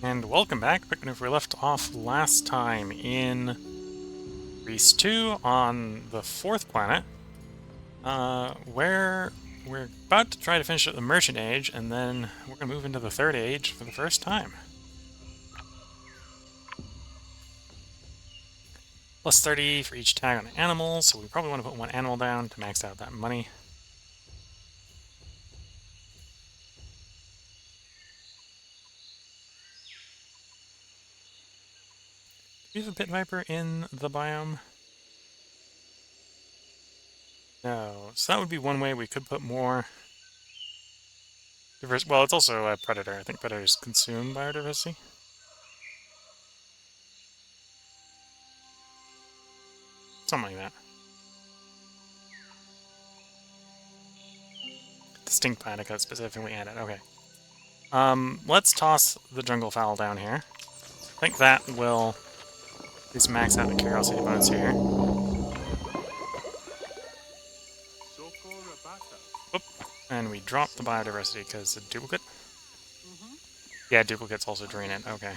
And welcome back. Picking up where we left off last time in Reus 2 on the 4th planet, where we're about to try to finish up the Merchant Age, and then we're going to move into the 3rd Age for the first time. Plus 30 for each tag on animals, so we probably want to put one animal down to max out that money. Do we have a pit viper in the biome? No. So that would be one way we could put more diversity. Well, it's also a predator. I think predators consume biodiversity. Something like that. Distinct Platica specifically added. Okay. Let's toss the jungle fowl down here. I think that will at least max out the curiosity bonus here. Oop. And we drop the biodiversity because the duplicate. Yeah, duplicates also drain it. Okay.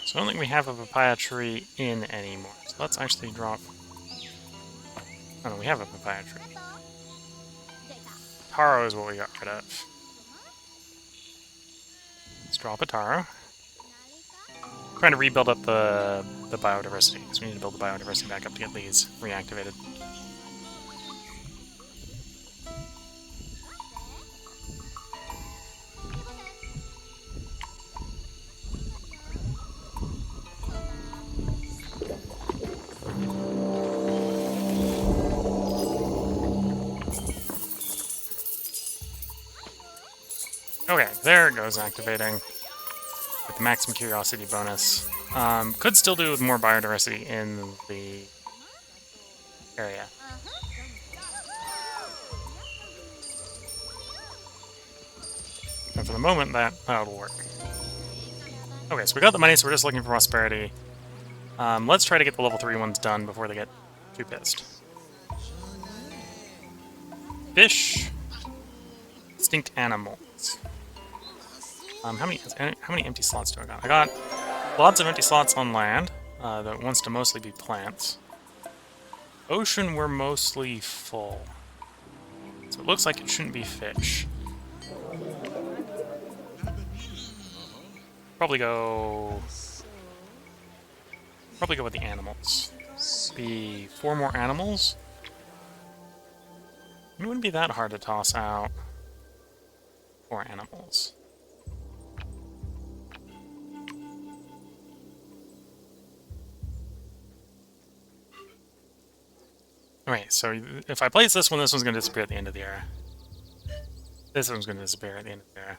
So I don't think we have a papaya tree in anymore. So let's actually drop... Oh no, we have a papaya tree. Taro is what we got rid of. Let's drop a taro. Trying to rebuild up the biodiversity, because we need to build the biodiversity back up to get these reactivated. Okay, there it goes, activating with the maximum curiosity bonus. Could still do with more biodiversity in the area. And for the moment, that'll work. Okay, so we got the money, so we're just looking for prosperity. Let's try to get the level 3 ones done before they get too pissed. Fish. Distinct animals. How many empty slots do I got? I got lots of empty slots on land that wants to mostly be plants. Ocean, we're mostly full. So it looks like it shouldn't be fish. Probably go with the animals. Be 4 more animals. It wouldn't be that hard to toss out 4 animals. Okay, so if I place this one's going to disappear at the end of the era. This one's going to disappear at the end of the era.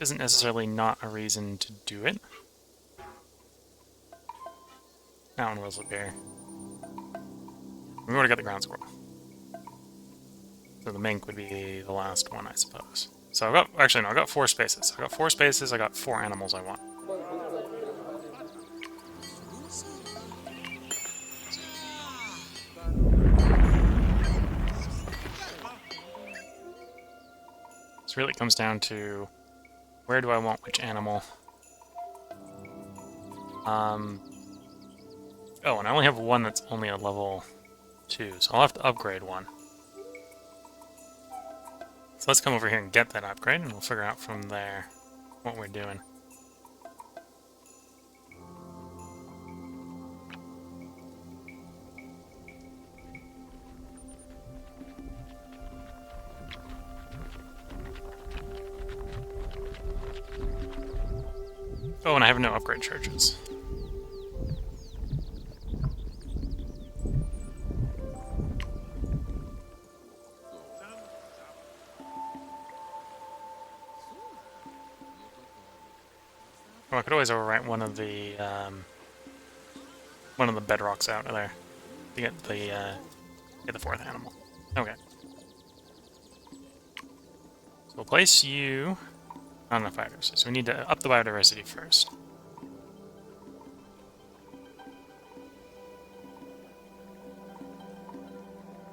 Isn't necessarily not a reason to do it. That one will disappear. We already got the ground squirrel. So the mink would be the last one, I suppose. So I've got, actually no, I've got 4 spaces. I've got 4 spaces, I got 4 animals I want. This really comes down to where do I want which animal. Oh, and I only have one that's only a level 2, so I'll have to upgrade one. So let's come over here and get that upgrade, and we'll figure out from there what we're doing. Oh, and I have no upgrade churches. Oh, I could always overwrite one of the bedrocks out of there. to get the fourth animal. Okay. So we'll place you on the biodiversity. So we need to up the biodiversity first.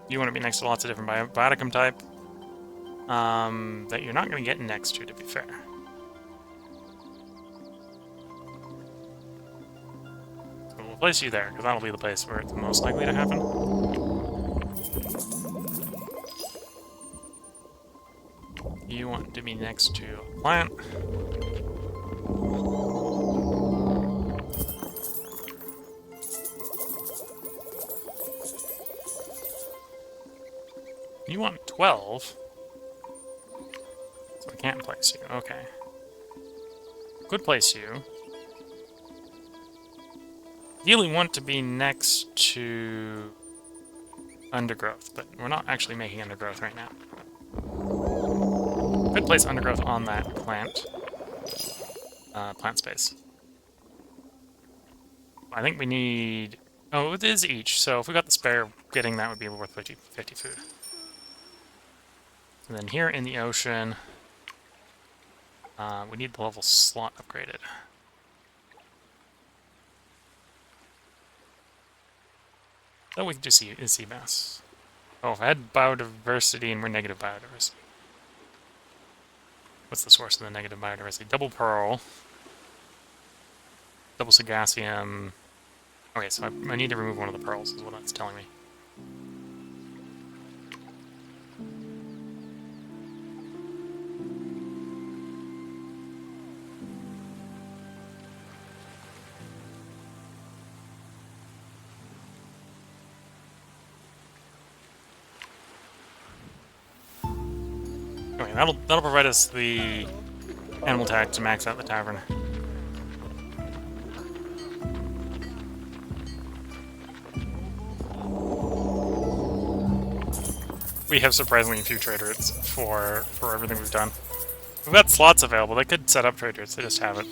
You want to be next to lots of different bioticum type that you're not going to get next to be fair. So we'll place you there, because that'll be the place where it's most likely to happen. You want to be next to a plant. You want 12? So I can't place you. Okay. Could place you. Ideally want to be next to undergrowth, but we're not actually making undergrowth right now. Could place undergrowth on that plant. Plant space. I think we need... Oh, it is each, so if we got the spare, getting that would be worth 50 food. And then here in the ocean, we need the level slot upgraded. Oh, we can do sea bass. Oh, if I had biodiversity and we're negative biodiversity. What's the source of the negative biodiversity? Double pearl. Double sagacium. Okay, so I need to remove one of the pearls, is what that's telling me. Okay, that'll provide us the animal tag to max out the tavern. We have surprisingly few trade routes for everything we've done. We've got slots available. They could set up trade routes. They just haven't.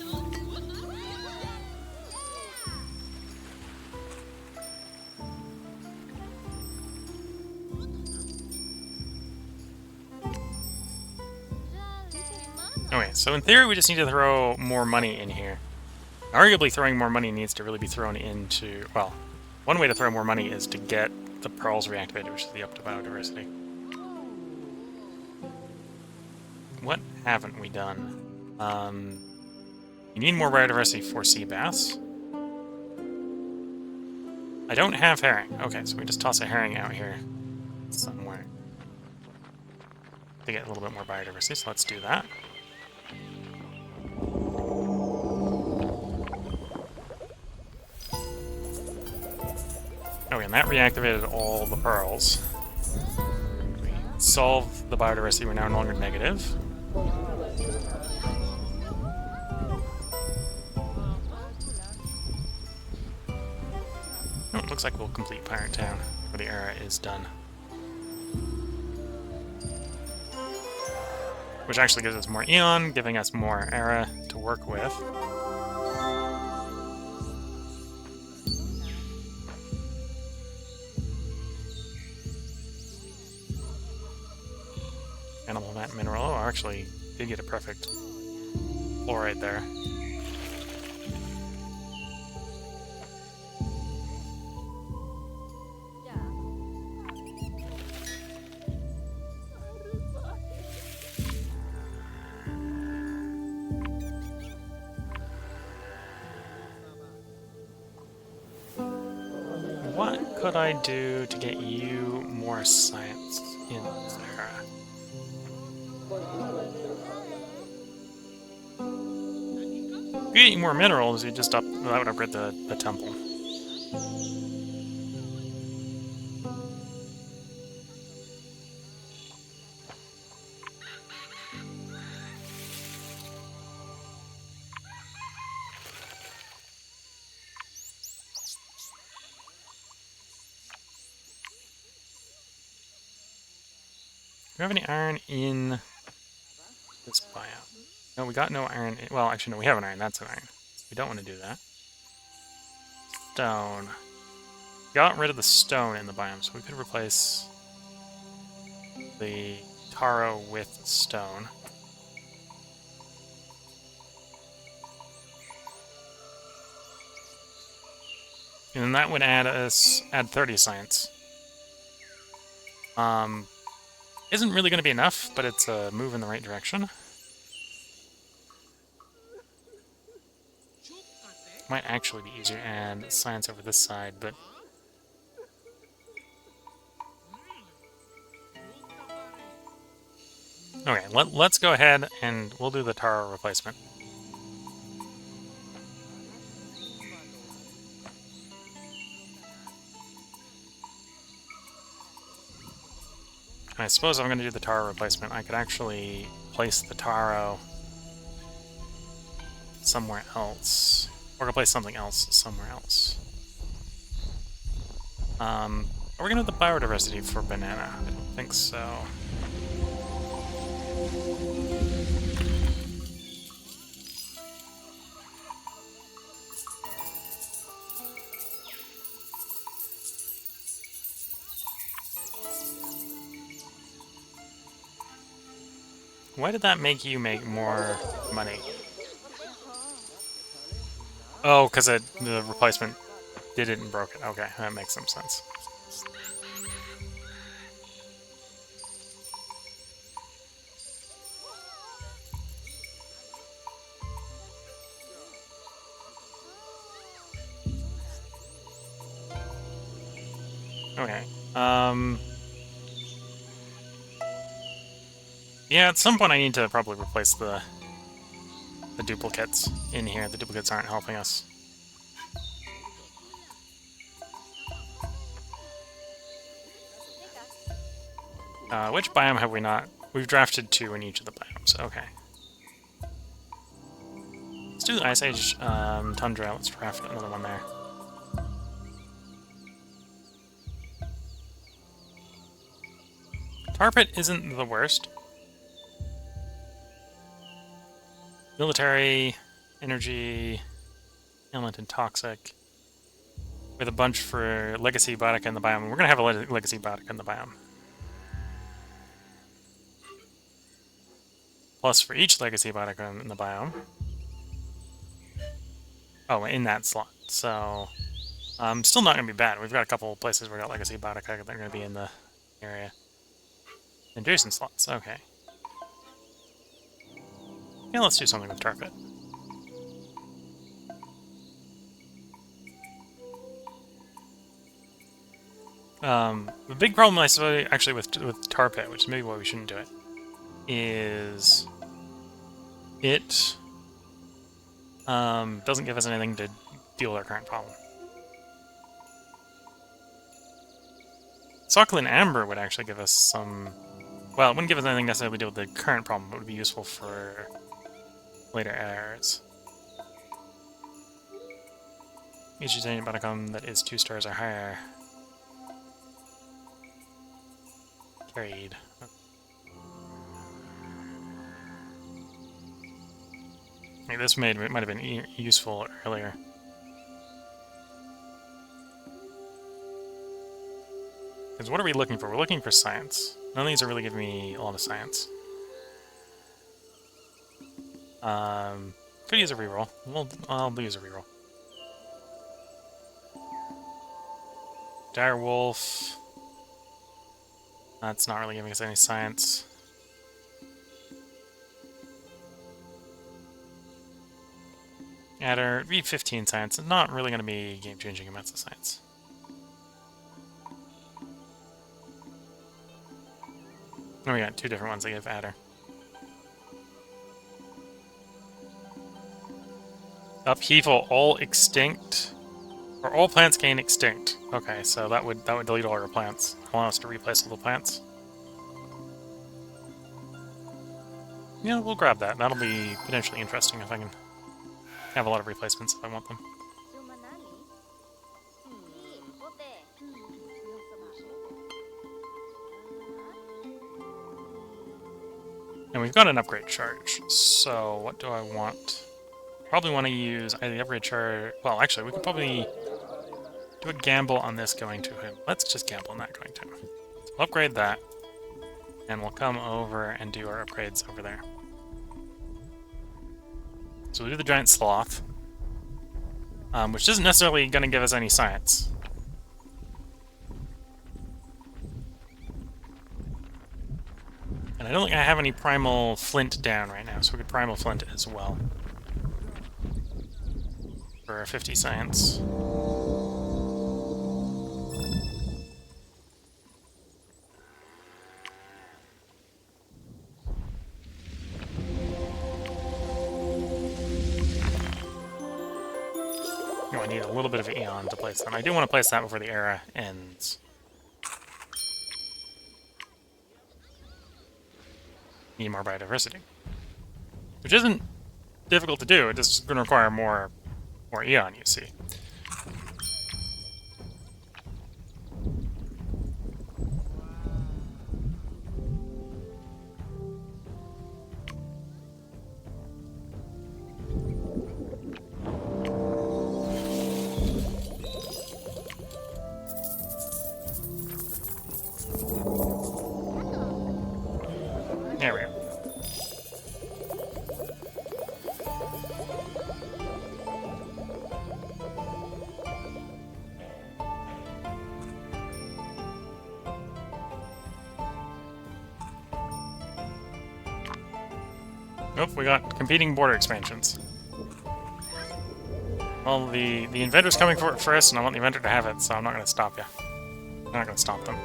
Okay, so in theory we just need to throw more money in here. Arguably throwing more money needs to really be thrown into... Well, one way to throw more money is to get the pearls reactivated, which is the up to biodiversity. What haven't we done? You need more biodiversity for sea bass. I don't have herring. Okay, so we just toss a herring out here somewhere to get a little bit more biodiversity, so let's do that. Okay, and that reactivated all the pearls. We solved the biodiversity, we're now no longer negative. Oh, it looks like we'll complete Pirate Town, where the era is done. Which actually gives us more Eon, giving us more era to work with. Animal mat mineral. Oh, I actually did get a perfect fluoride there. What could I do to get you more science in there? If you get more minerals, you just that would upgrade the temple. Do we have any iron in this biome? No, we got no iron. Well, actually, no, we have an iron. That's an iron. We don't want to do that. Stone. got rid of the stone in the biome, so we could replace the taro with stone. And then that would add 30 science. Isn't really going to be enough, but it's a move in the right direction. Might actually be easier to add science over this side, but... Okay, let's go ahead and we'll do the taro replacement. I suppose I'm going to do the taro replacement. I could actually place the taro somewhere else. Or replace something else somewhere else. Are we going to have the biodiversity for banana? I don't think so. Why did that make you make more money? Oh, because the replacement did it and broke it. Okay, that makes some sense. Okay. Yeah, at some point I need to probably replace the duplicates in here. The duplicates aren't helping us. Which biome have we not? We've drafted 2 in each of the biomes. Okay. Let's do the Ice Age Tundra. Let's draft another one there. Tar Pit isn't the worst. Military, energy, element, and toxic. With a bunch for Legacy Biotica in the biome. We're going to have a Legacy Biotica in the biome. Plus for each Legacy Biotica in the biome. Oh, in that slot. So, still not going to be bad. We've got a couple places where we got Legacy Biotica that are going to be in the area. Adjacent slots, okay. Yeah, let's do something with Tar Pit. The big problem I suppose actually with Tar Pit, which is maybe why we shouldn't do it, is it doesn't give us anything to deal with our current problem. Sockland Amber would actually give us some... Well, it wouldn't give us anything necessarily to deal with the current problem, but it would be useful for later errors. Each Titanium Bioticum that is 2 stars or higher. Carried. Maybe this might have been useful earlier. Because what are we looking for? We're looking for science. None of these are really giving me a lot of science. Could use a reroll. I'll use a reroll. Dire Wolf. That's not really giving us any science. Adder, V15 science. Not really going to be game-changing amounts of science. Oh, we got 2 different ones that give Adder. Upheaval, all extinct. Or all plants gain extinct. Okay, so that would delete all our plants. Allow us to replace all the plants. Yeah, we'll grab that. That'll be potentially interesting if I can have a lot of replacements if I want them. And we've got an upgrade charge, so what do I want? Probably want to use either the upgrade charge... Well, actually, we could probably do a gamble on this going to him. Let's just gamble on that going to him. So we'll upgrade that, and we'll come over and do our upgrades over there. So we'll do the giant sloth, which isn't necessarily going to give us any science. And I don't think I have any primal flint down right now, so we could primal flint as well. For 50 science. Oh, I need a little bit of Eon to place them. I do want to place that before the era ends. Need more biodiversity. Which isn't difficult to do, it's just going to require more Eon, you see. There we go. Nope, we got competing border expansions. Well, the inventor's coming for it first, and I want the inventor to have it, so I'm not going to stop you. I'm not going to stop them.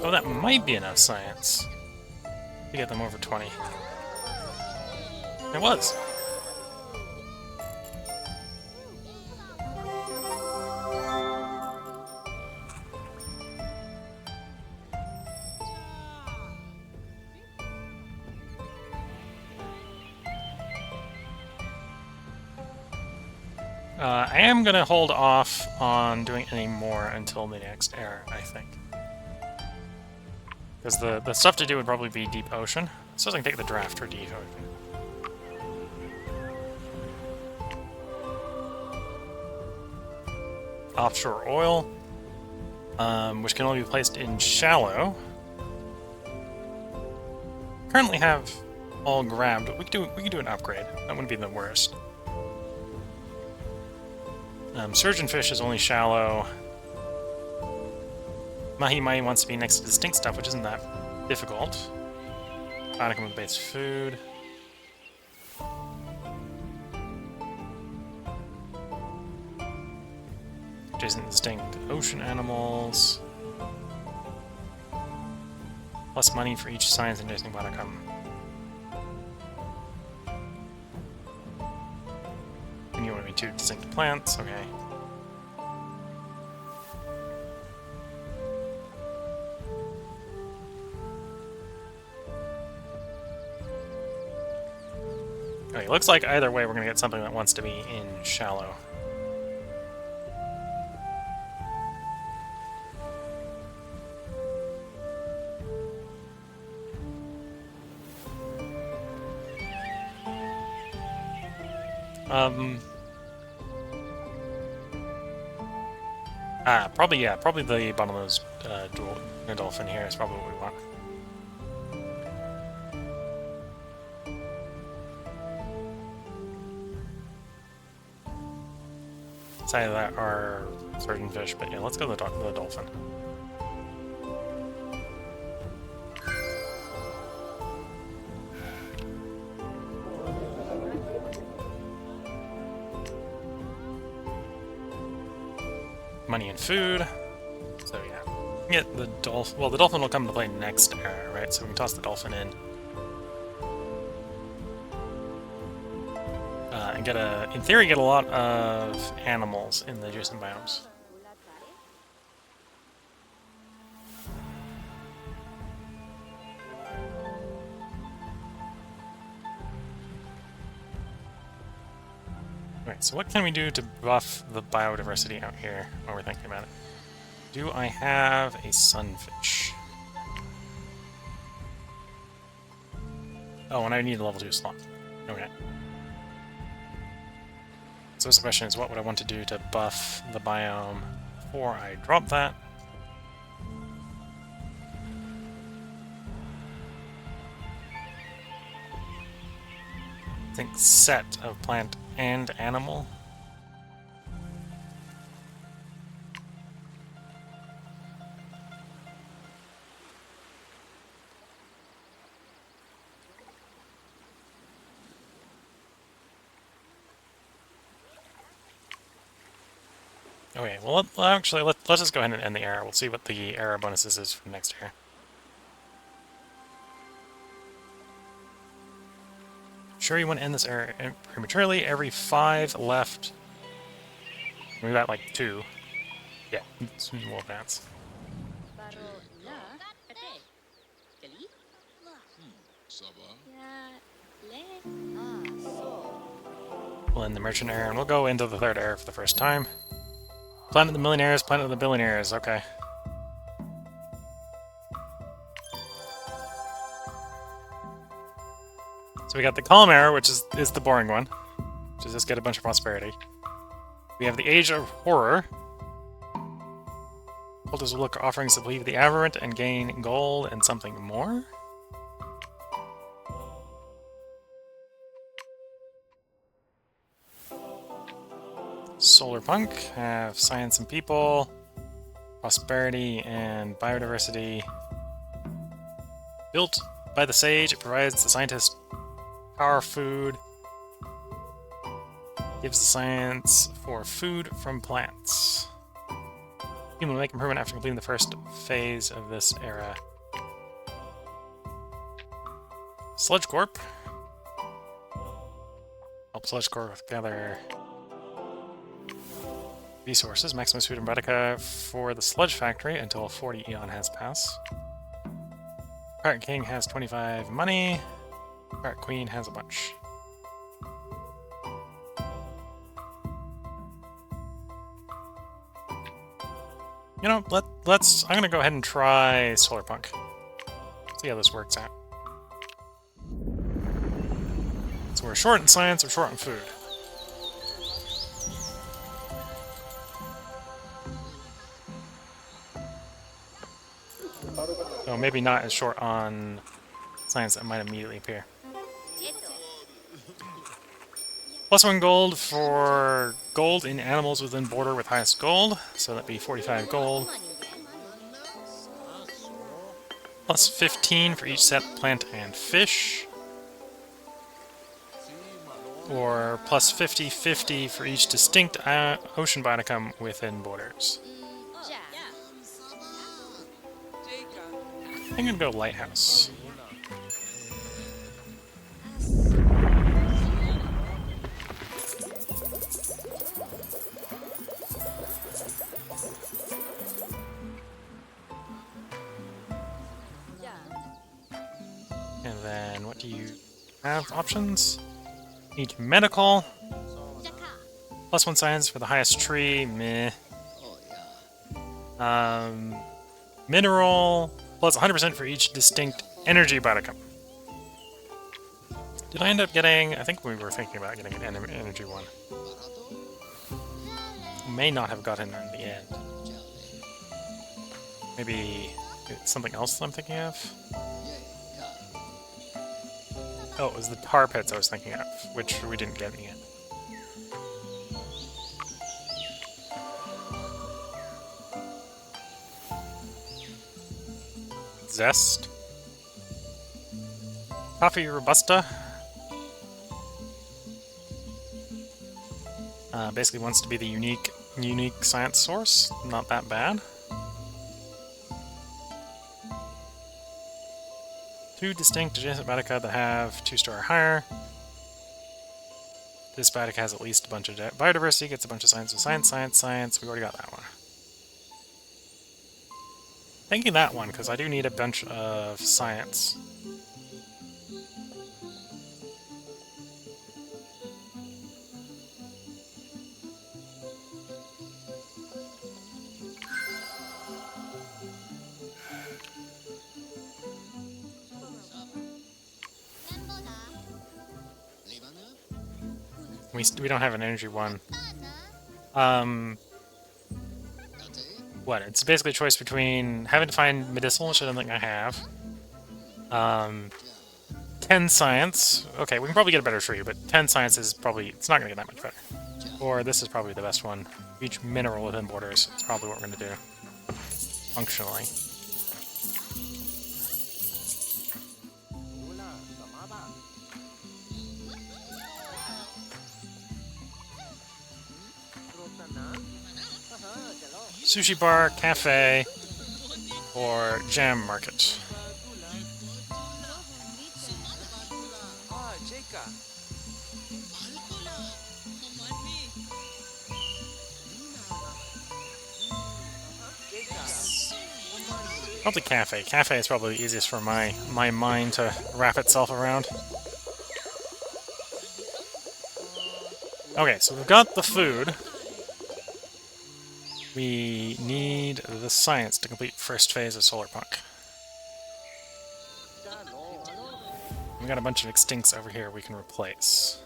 Oh, that might be enough science to get them over 20. It was. I am going to hold off on doing any more until the next era, I think. Because the stuff to do would probably be Deep Ocean. So I can take the draft for Deep Ocean. Offshore oil, which can only be placed in shallow. Currently have all grabbed, but we could do an upgrade. That wouldn't be the worst. Surgeonfish is only shallow. Mahi-Mahi wants to be next to the stink stuff, which isn't that difficult. Botanicum with base food. Adjacent distinct ocean animals. Plus money for each science and adjacent Botanicum. And you want to be 2 distinct plants, okay. Okay, looks like either way we're going to get something that wants to be in shallow. Probably the bottlenose dolphin here is probably what we want. It's either that or surgeonfish, but yeah, let's go to the dolphin. Money and food. So yeah, get the dolphin. Well, the dolphin will come into play next era, right? So we can toss the dolphin in. And in theory, get a lot of animals in the adjacent biomes. Alright, so what can we do to buff the biodiversity out here while we're thinking about it? Do I have a sunfish? Oh, and I need a level 2 slot. Okay. So the question is, what would I want to do to buff the biome before I drop that? I think set of plant and animal. Okay, well, actually, let's just go ahead and end the era. We'll see what the era bonuses is for next year. Sure, you want to end this era prematurely. Every 5 left. We got like 2. Yeah, we'll advance. We'll end the merchant era, and we'll go into the 3rd era for the first time. Planet of the Millionaires, Planet of the Billionaires, okay. So we got the Calm Era, which is the boring one. Which is just get a bunch of prosperity. We have the Age of Horror. Cultists will look for offerings to believe the aberrant and gain gold and something more. Solar Punk, have science and people, prosperity and biodiversity. Built by the sage, it provides the scientist power food. Gives the science for food from plants. Human will make improvement after completing the first phase of this era. Sludge Corp. Help Sludge Corp gather resources. Maximize food and Boudica for the Sludge Factory until 40 Eon has passed. Pirate King has 25 money. Pirate Queen has a bunch. You know, I'm gonna go ahead and try Solar Punk. See how this works out. So we're short in science, we're short in food. So maybe not as short on science that might immediately appear. +1 gold for gold in animals within border with highest gold, so that'd be 45 gold. +15 for each set plant and fish. Or +50/50 for each distinct ocean biome within borders. I'm gonna go Lighthouse. And then what do you have options? Need medical. +1 science for the highest tree, meh. Mineral, plus 100% for each distinct energy biome. Did I end up getting... I think we were thinking about getting an energy one. May not have gotten in the end. Maybe it's something else I'm thinking of? Oh, it was the tar pits I was thinking of, which we didn't get in the end. Zest. Coffee Robusta. Basically wants to be the unique science source. Not that bad. 2 distinct adjacent Boudica that have 2-star or higher. This Boudica has at least a bunch of biodiversity, gets a bunch of science. So science. We already got that one. Thinking that one, because I do need a bunch of science. We don't have an energy one. What? It's basically a choice between having to find medicinal, which I don't think I have. 10 science. Okay, we can probably get a better tree, but 10 science is probably... It's not going to get that much better. Or this is probably the best one. Each mineral within borders. It's probably what we're going to do. Functionally. Sushi bar, cafe, or jam market. Probably cafe. Cafe is probably the easiest for my mind to wrap itself around. Okay, so we've got the food. We need the science to complete first phase of Solar Punk. We got a bunch of extincts over here we can replace.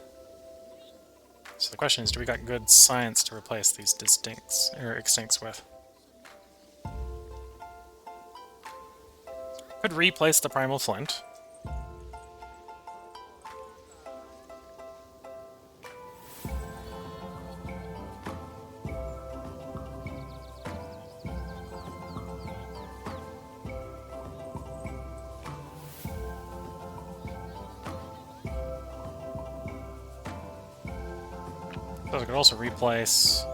So the question is, do we got good science to replace these extincts with? Could replace the primal flint. So we could also replace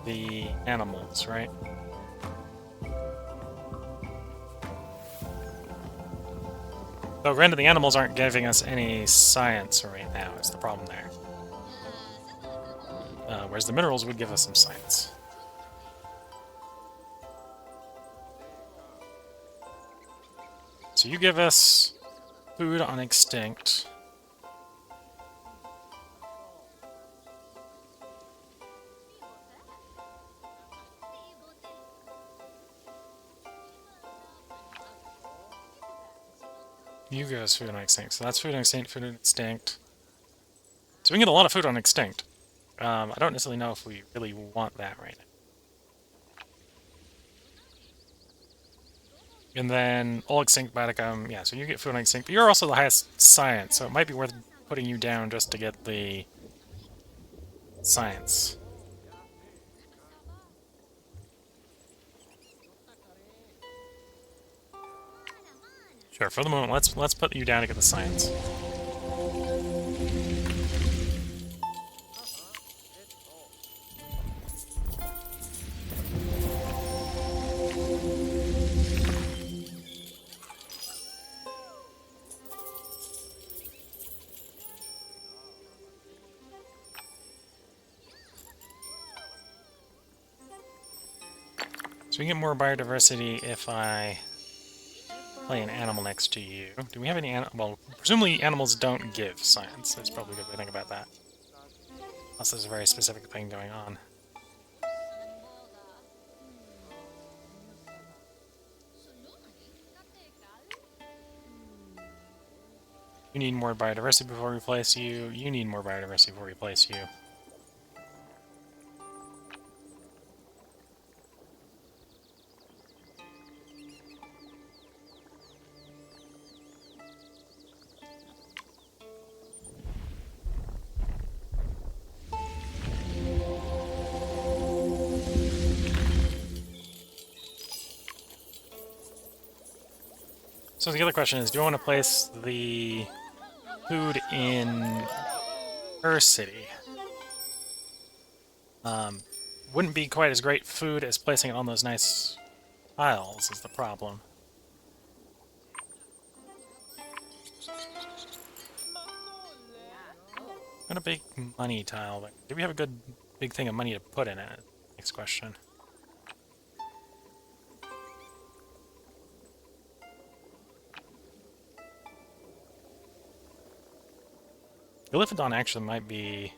the animals, right? So granted, the animals aren't giving us any science right now, is the problem there. Whereas the minerals would give us some science. So you give us food on extinct. You give us food on extinct. So that's food on extinct, food on extinct. So we can get a lot of food on extinct. I don't necessarily know if we really want that right now. And then all extinct Baticum, yeah, so you get food on extinct, but you're also the highest science, so it might be worth putting you down just to get the science. Sure, for the moment, let's put you down to get the science. So we get more biodiversity if I play an animal next to you. Do we have any well, presumably animals don't give science. That's probably a good way to think about that. Unless there's a very specific thing going on. You need more biodiversity before we place you. You need more biodiversity before we place you. So the other question is, do you want to place the food in her city? Wouldn't be quite as great food as placing it on those nice tiles is the problem. Not a big money tile, but do we have a good big thing of money to put in it? Next question. Glyphodon actually might be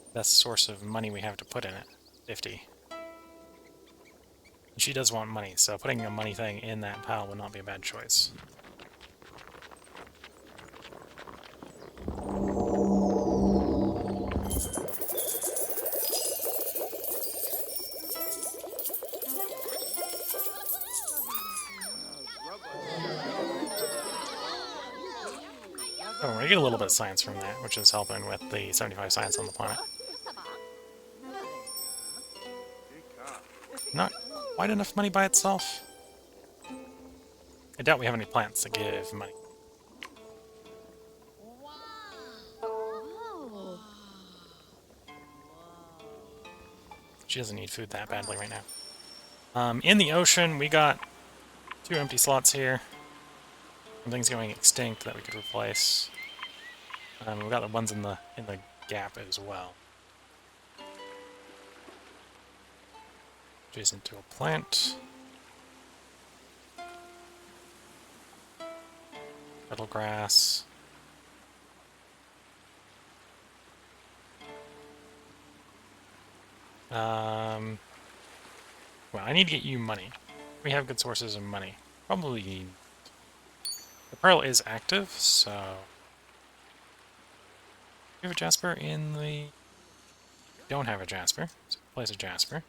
the best source of money we have to put in it. 50. And she does want money, so putting a money thing in that pile would not be a bad choice. we get a little bit of science from that, which is helping with the 75 science on the planet. Not quite enough money by itself. I doubt we have any plants that give money. She doesn't need food that badly right now. In the ocean, we got 2 empty slots here. Something's going extinct that we could replace. We've got the ones in the gap as well. Adjacent to a plant. Petal grass. Well, I need to get you money. We have good sources of money. Probably... The pearl is active, so... We have a jasper in the... Don't have a jasper, so place a jasper.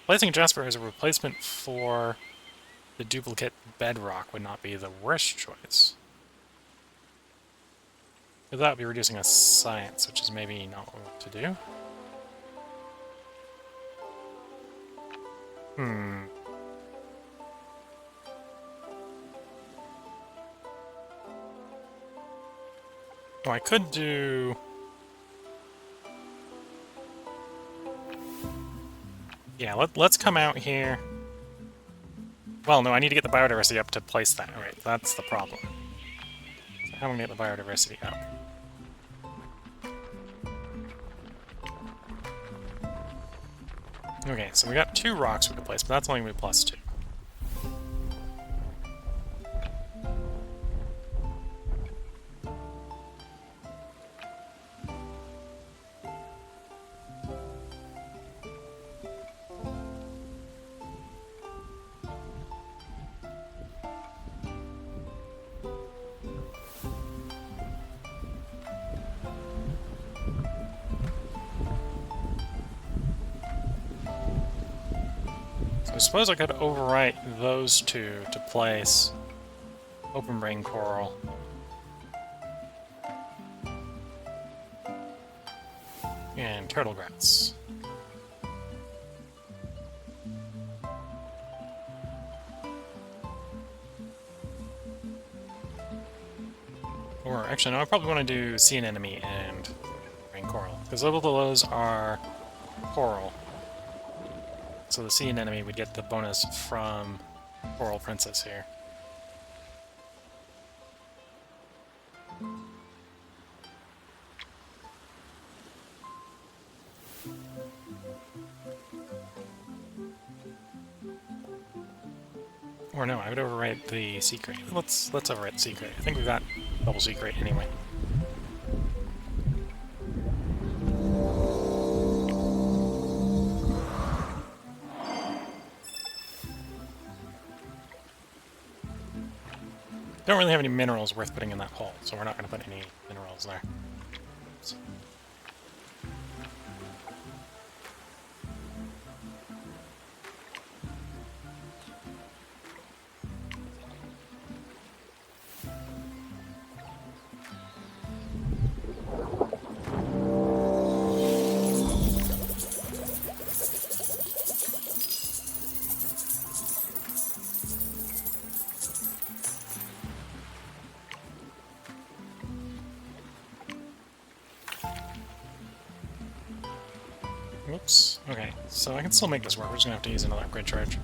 Placing a jasper as a replacement for the duplicate bedrock would not be the worst choice. But that would be reducing a science, which is maybe not what we want to do. Well, I could do... Yeah, let's come out here. Well, no, I need to get the biodiversity up to place that. Alright, that's the problem. So how am I going to get the biodiversity up? Okay, so we got 2 rocks we could place, but that's only going to be +2. I suppose I could overwrite those 2 to place open brain coral. And turtle grass. Or actually, no, I probably want to do sea anemone and brain coral, because both of those are coral. So the sea anemone would get the bonus from Coral Princess here. Or no, I would overwrite the secret. Let's overwrite the secret. I think we've got double secret anyway. Don't really have any minerals worth putting in that hole, so we're not going to put any minerals there. So. Whoops. Okay, so I can still make this work. We're just gonna have to use another upgrade charge.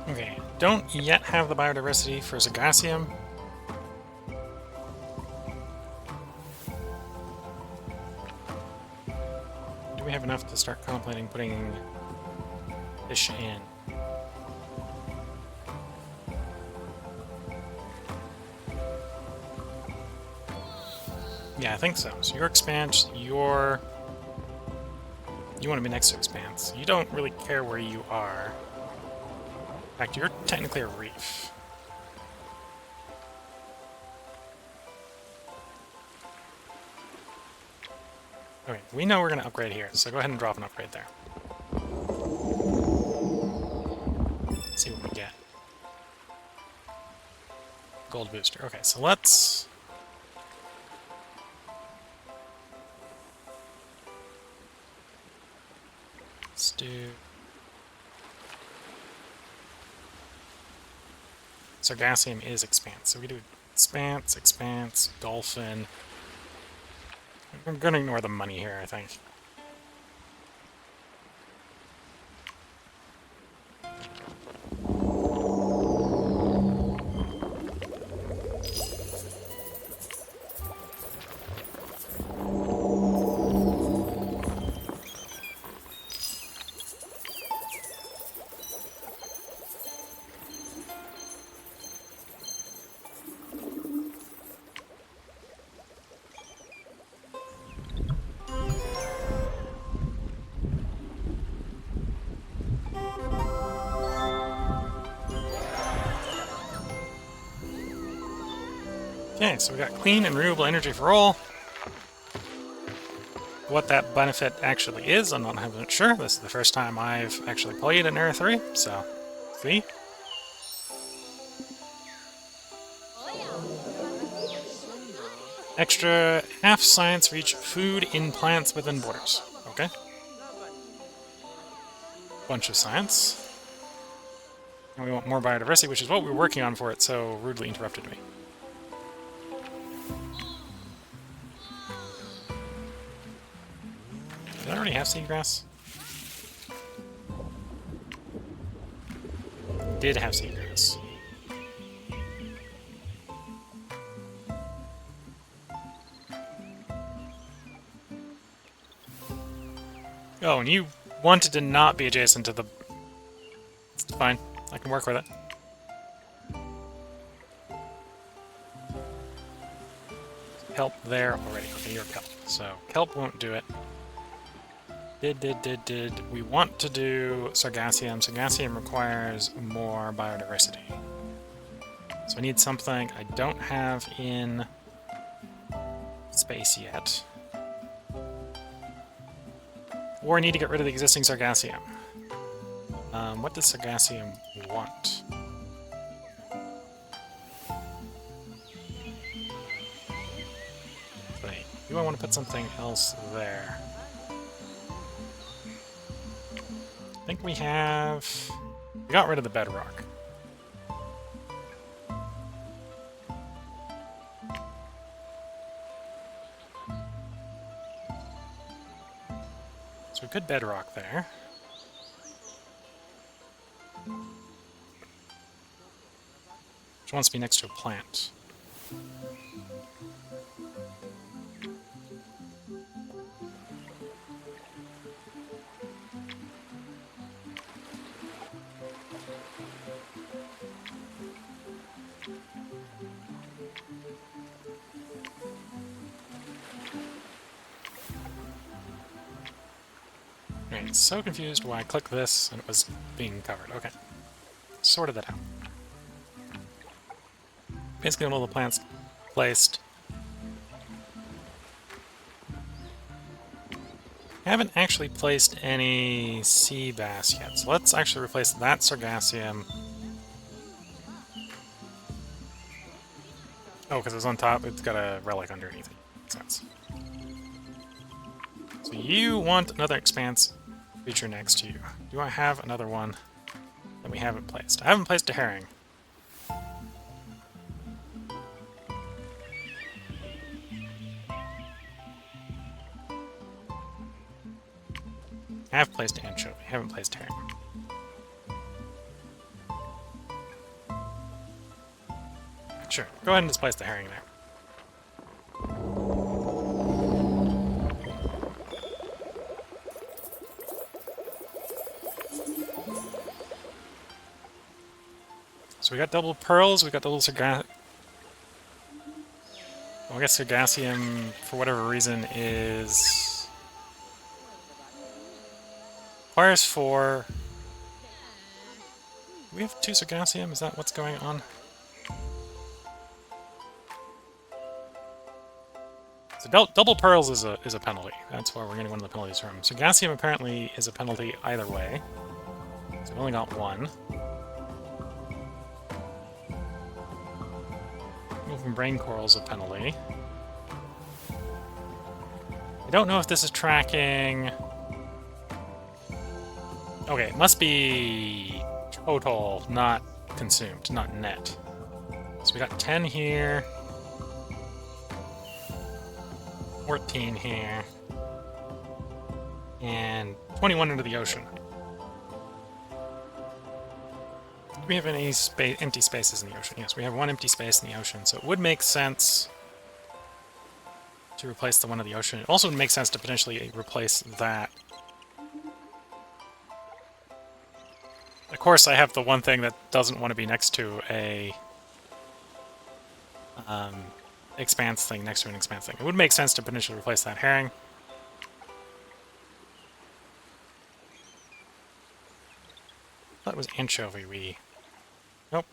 Okay, don't yet have the biodiversity for Zagassium. Do we have enough to start contemplating putting fish in? Yeah, I think so. So your expanse, you want to be next to expanse. You don't really care where you are. In fact, you're technically a reef. Okay, we know we're going to upgrade here, so go ahead and drop an upgrade there. Let's see what we get. Gold booster. Okay, so let's do Sargassium is expanse. So we do expanse, expanse, dolphin. I'm gonna ignore the money here, I think. Okay, so we got clean and renewable energy for all. What that benefit actually is, I'm not 100% sure. This is the first time I've actually played in Era 3, so see. Extra half science for each food in plants within borders. Okay. Bunch of science. And we want more biodiversity, which is what we were working on for it, so rudely interrupted me. Did I already have seagrass? Did have seagrass. Oh, and you wanted to not be adjacent to the... It's fine. I can work with it. Kelp there already. Okay, you're kelp. So, kelp won't do it. Did. We want to do Sargassium. Sargassium requires more biodiversity. So I need something I don't have in space yet. Or I need to get rid of the existing Sargassium. What does Sargassium want? Wait, do I want to put something else there? I think we have... We got rid of the bedrock. So we could bedrock there. Which wants to be next to a plant. Right, so confused why I clicked this and it was being covered. Okay. Sorted that out. Basically, all the plants placed. I haven't actually placed any sea bass yet, so let's actually replace that Sargassium. Oh, because it's on top, it's got a relic underneath it. Makes sense. So you want another expanse creature next to you. Do I have another one that we haven't placed? I haven't placed a herring. I have placed anchovy, I haven't placed herring. Sure, go ahead and displace the herring there. So we got double pearls, we got double Well, I guess Sargassium, for whatever reason, is... requires 4. Do we have 2 Sargassium? Is that what's going on? So double pearls is a penalty. That's where we're getting one of the penalties from. Sargassium apparently is a penalty either way. So we only got 1. Moving brain coral is a penalty. I don't know if this is tracking... Okay, it must be total, not consumed, not net. So we got 10 here. 14 here. And 21 into the ocean. Do we have any empty spaces in the ocean? Yes, we have 1 empty space in the ocean, so it would make sense to replace the one in the ocean. It also would make sense to potentially replace that. Of course, I have the one thing that doesn't want to be next to a expanse thing, next to an expanse thing. It would make sense to potentially replace that herring. I thought it was anchovy. Nope.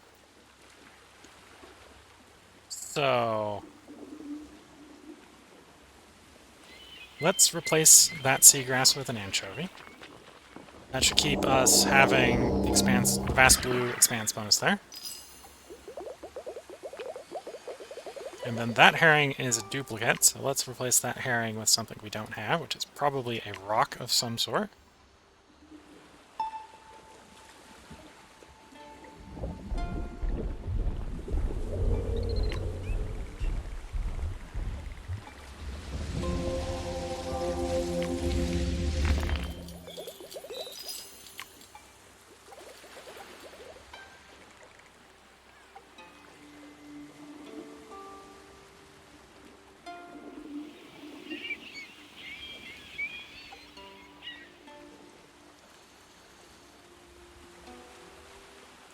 So... let's replace that seagrass with an anchovy. That should keep us having the vast blue expanse bonus there. And then that herring is a duplicate, so let's replace that herring with something we don't have, which is probably a rock of some sort.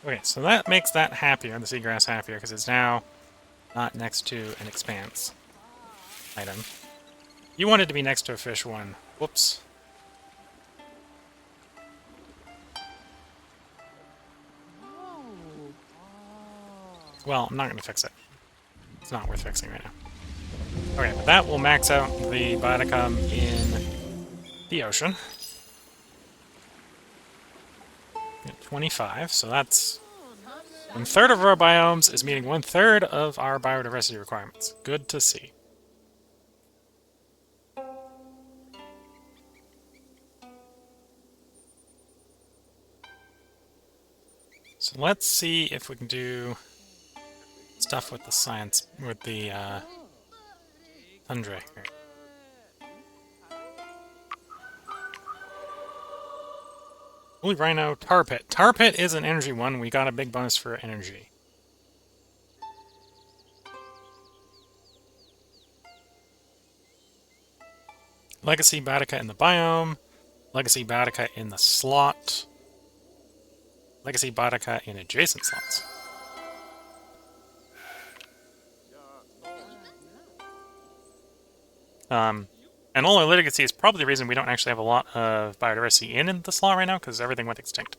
Okay, so that makes that happier, the seagrass happier, because it's now not next to an expanse item. You wanted to be next to a fish one. Whoops. Well, I'm not going to fix it. It's not worth fixing right now. Okay, but that will max out the Bioticum in the ocean. At 25, so that's 1/3 of our biomes is meeting 1/3 of our biodiversity requirements. Good to see. So let's see if we can do stuff with the science, with the tundra here. Holy Rhino, Tar Pit. Tar Pit is an energy one. We got a big bonus for energy. Legacy Biotica in the biome. Legacy Biotica in the slot. Legacy Biotica in adjacent slots. And all our legacy is probably the reason we don't actually have a lot of biodiversity in the slot right now, because everything went extinct.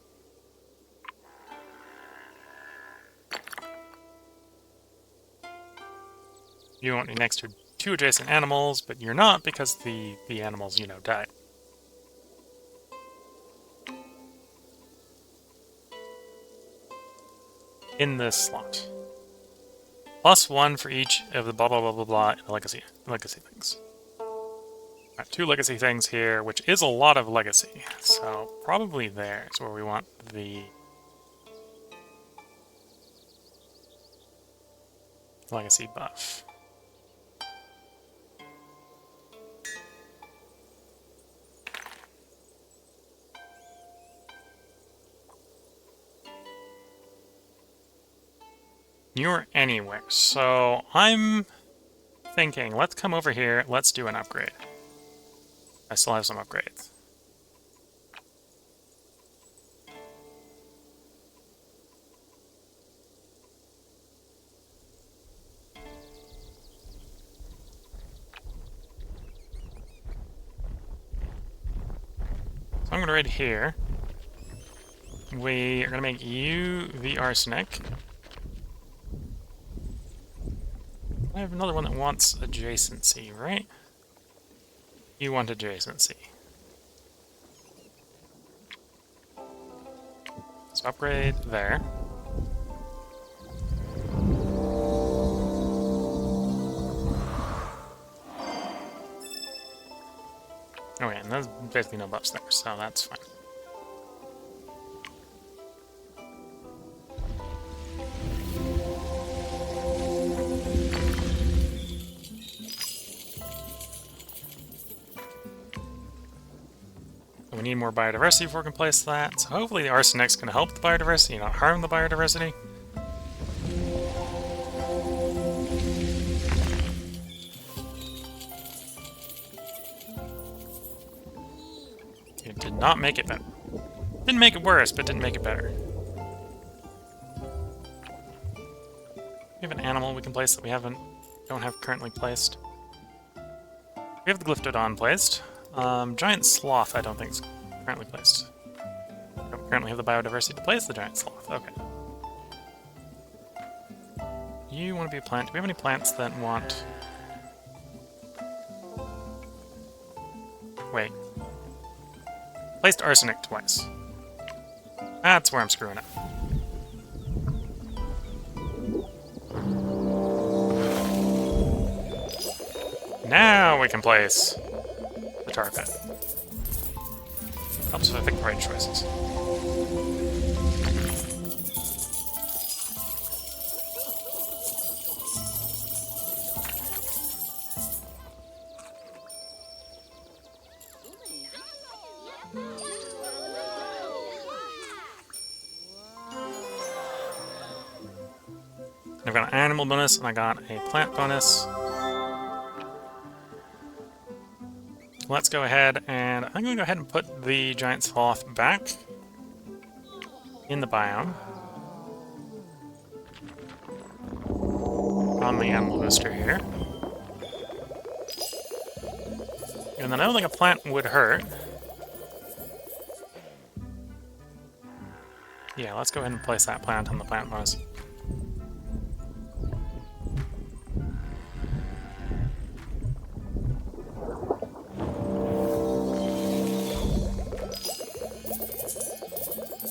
You won't be next to 2 adjacent animals, but you're not because the animals, you know, died. In this slot. +1 for each of the blah blah blah blah blah in the legacy things. Got 2 legacy things here, which is a lot of legacy. So probably there is where we want the legacy buff. You're anywhere. So I'm thinking, let's come over here, let's do an upgrade. I still have some upgrades. So I'm going to raid here. We are going to make you the arsenic. I have another one that wants adjacency, right? You want adjacency. So upgrade there. Okay, and there's basically no buffs there, so that's fine. We need more biodiversity before we can place that, so hopefully the arsenic's going to help the biodiversity, not harm the biodiversity. It did not make it better. Didn't make it worse, but didn't make it better. We have an animal we can place that we don't have currently placed. We have the Glyptodon placed. Giant sloth I don't think is currently placed. We don't currently have the biodiversity to place the giant sloth. Okay. You want to be a plant. Do we have any plants that want... Wait. Placed arsenic twice. That's where I'm screwing up. Now we can place the tar pit. Helps if I pick the right choices. I've got an animal bonus and I got a plant bonus. Let's go ahead and I'm going to go ahead and put the giant sloth back in the biome on the animal booster here. And then I don't think a plant would hurt. Yeah, let's go ahead and place that plant on the plant bonus.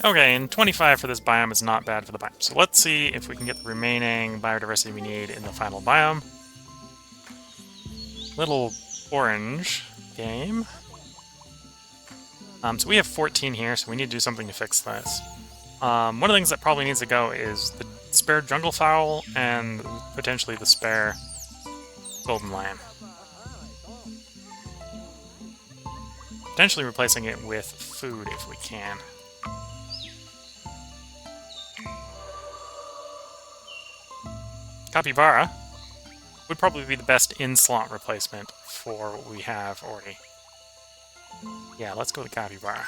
Okay, and 25 for this biome is not bad for the biome. So let's see if we can get the remaining biodiversity we need in the final biome. Little orange game. So we have 14 here, so we need to do something to fix this. One of the things that probably needs to go is the spare jungle fowl and potentially the spare golden lion. Potentially replacing it with food if we can. Capybara would probably be the best in-slot replacement for what we have already. Yeah, let's go with Capybara.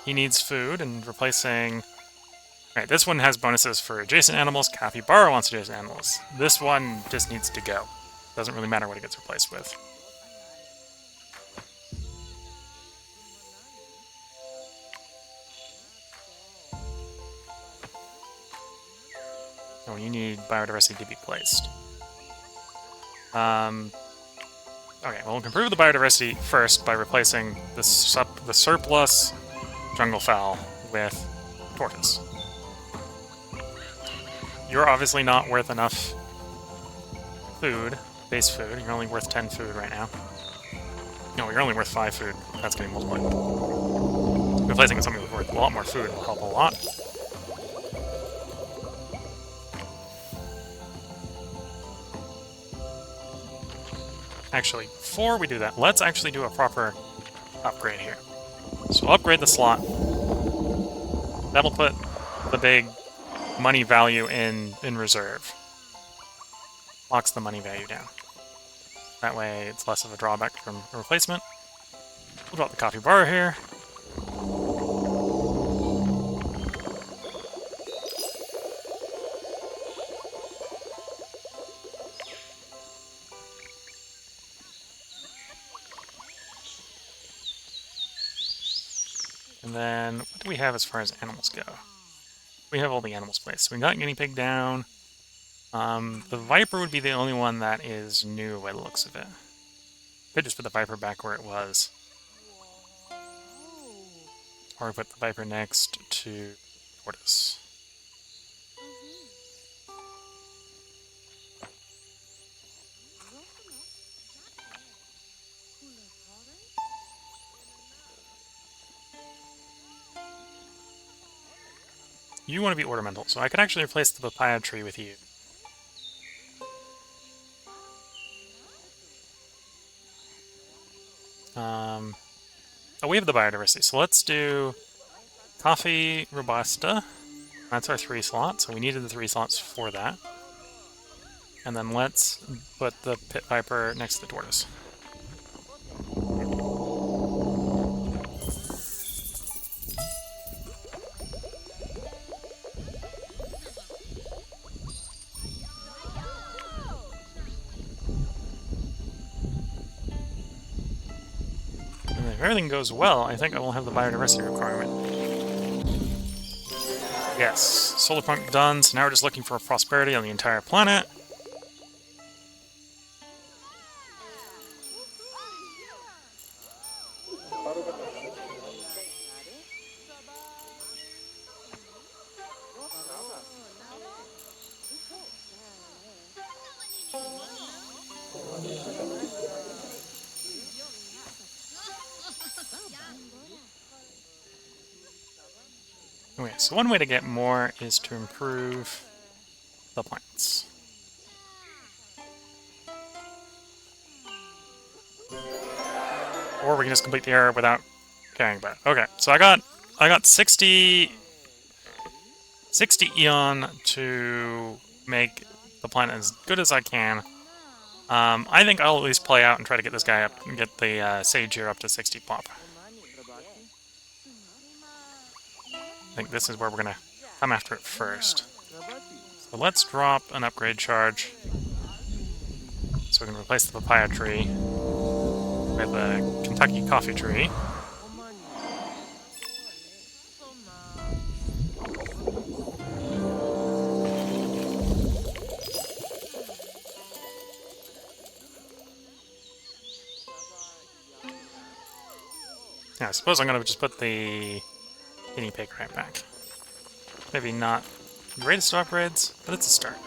He needs food, and replacing... Alright, this one has bonuses for adjacent animals. Capybara wants adjacent animals. This one just needs to go. Doesn't really matter what it gets replaced with. Oh, you need biodiversity to be placed. Okay, well, we can improve the biodiversity first by replacing the surplus jungle fowl with tortoise. You're obviously not worth enough food, base food. You're only worth 10 food right now. No, you're only worth 5 food. That's getting multiplied. Replacing with something worth a lot more food will help a lot. Actually, before we do that, let's actually do a proper upgrade here. So we'll upgrade the slot. That'll put the big money value in reserve. Locks the money value down. That way it's less of a drawback from a replacement. We'll drop the coffee bar here. And then, what do we have as far as animals go? We have all the animals placed. So we got guinea pig down. The viper would be the only one that is new by the looks of it. Could just put the viper back where it was. Or put the viper next to tortoise. You want to be ornamental, so I could actually replace the papaya tree with you. Oh, we have the biodiversity, so let's do coffee robusta. That's our 3 slot, so we needed the 3 slots for that. And then let's put the pit viper next to the tortoise. If everything goes well, I think I will have the biodiversity requirement. Yes, solar pump done, so now we're just looking for prosperity on the entire planet. Okay, so one way to get more is to improve the plants. Or we can just complete the area without caring about it. Okay, so I got 60 Eon to make the planet as good as I can. I think I'll at least play out and try to get this guy up and get the Sage here up to 60 pop. I think this is where we're going to come after it first. So let's drop an upgrade charge so we can replace the papaya tree with a Kentucky coffee tree. Yeah, I suppose I'm going to just put the guinea pig right back. Maybe not the greatest of upgrades, but it's a start.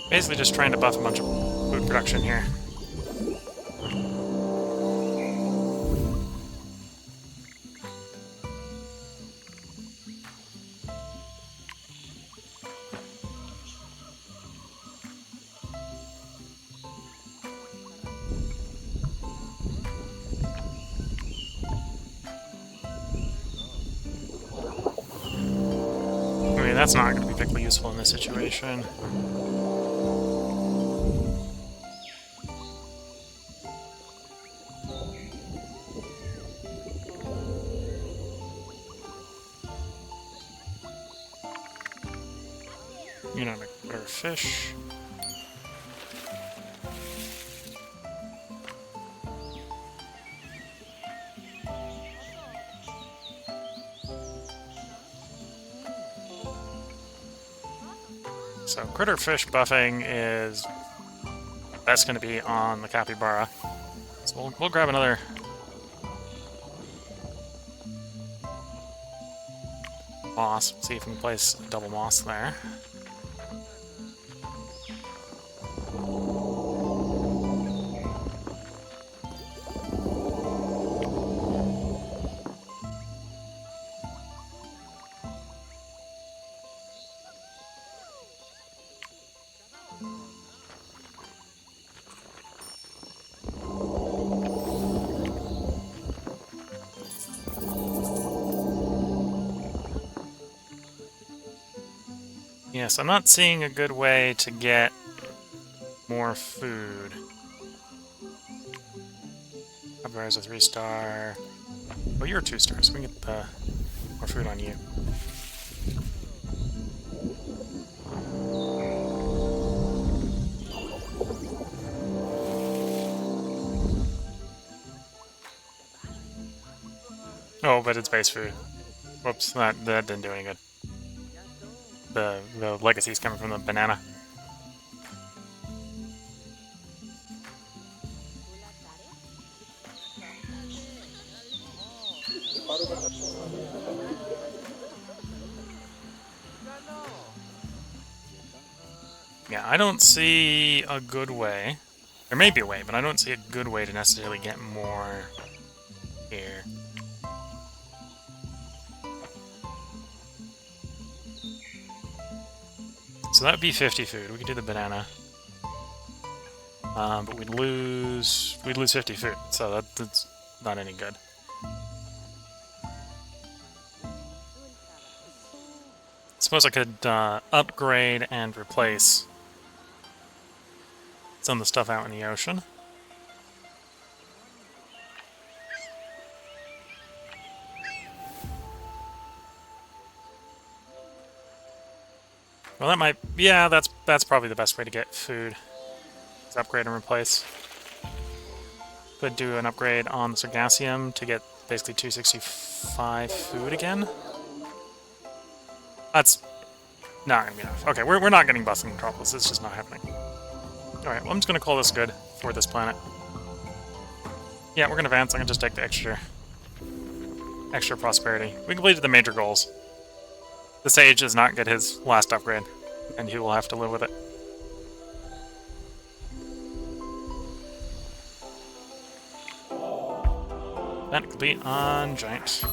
Basically just trying to buff a bunch of food production here. that's not going to be particularly useful in this situation. You know, a better fish. So critter fish buffing is that's going to be on the capybara. So we'll grab another moss. See if we can place a double moss there. Yes, I'm not seeing a good way to get more food. Capybara's a 3-star. Oh, you're a 2-star, so we can get more food on you. Oh, but it's base food. Whoops, that didn't do any good. The legacy's coming from the banana. Yeah, I don't see a good way. There may be a way, but I don't see a good way to necessarily get more here. So that would be 50 food. We could do the banana. But we'd lose 50 food, so that's not any good. Suppose I could upgrade and replace some of the stuff out in the ocean. Well, that might... yeah, that's probably the best way to get food. Is upgrade and replace. Could do an upgrade on the Sargassium to get basically 265 food again. That's not going to be enough. Okay, we're not getting busted in Metropolis. It's just not happening. Alright, well, I'm just going to call this good for this planet. Yeah, we're going to advance. I can just take the extra prosperity. We completed the major goals. The Sage does not get his last upgrade, and he will have to live with it. That complete on Giant. So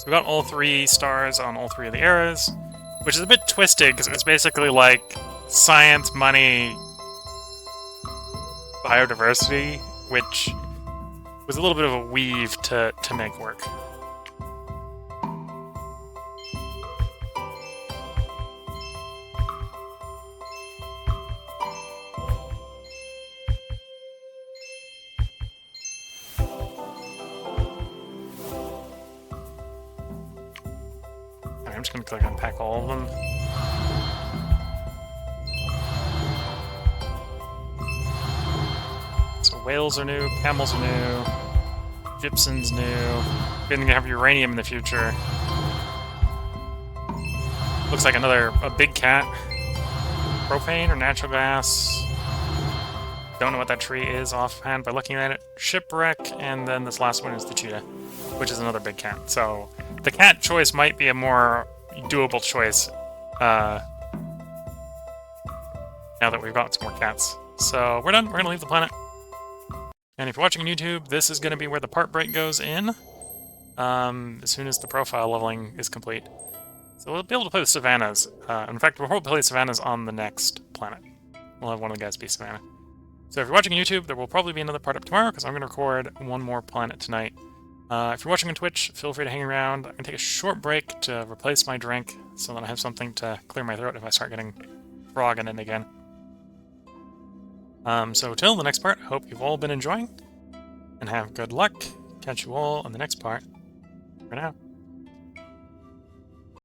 we got all 3 stars on all 3 of the eras, which is a bit twisted, because it's basically like science, money, biodiversity, which was a little bit of a weave to make work. I'm just going to click unpack all of them. So whales are new, camels are new, gypsum's new. You're going to have uranium in the future. Looks like a big cat. Propane or natural gas. Don't know what that tree is offhand by looking at it. Shipwreck, and then this last one is the cheetah, which is another big cat. So the cat choice might be a more doable choice now that we've got some more cats. So we're done. We're going to leave the planet. And if you're watching on YouTube, this is going to be where the part break goes in as soon as the profile leveling is complete. So we'll be able to play the Savannas. In fact, we'll probably play the Savannas on the next planet. We'll have one of the guys be Savannah. So if you're watching on YouTube, there will probably be another part up tomorrow, because I'm going to record one more planet tonight. If you're watching on Twitch, feel free to hang around. I'm going to take a short break to replace my drink so that I have something to clear my throat if I start getting frog in it again. So till the next part, hope you've all been enjoying, and have good luck. Catch you all on the next part. For now.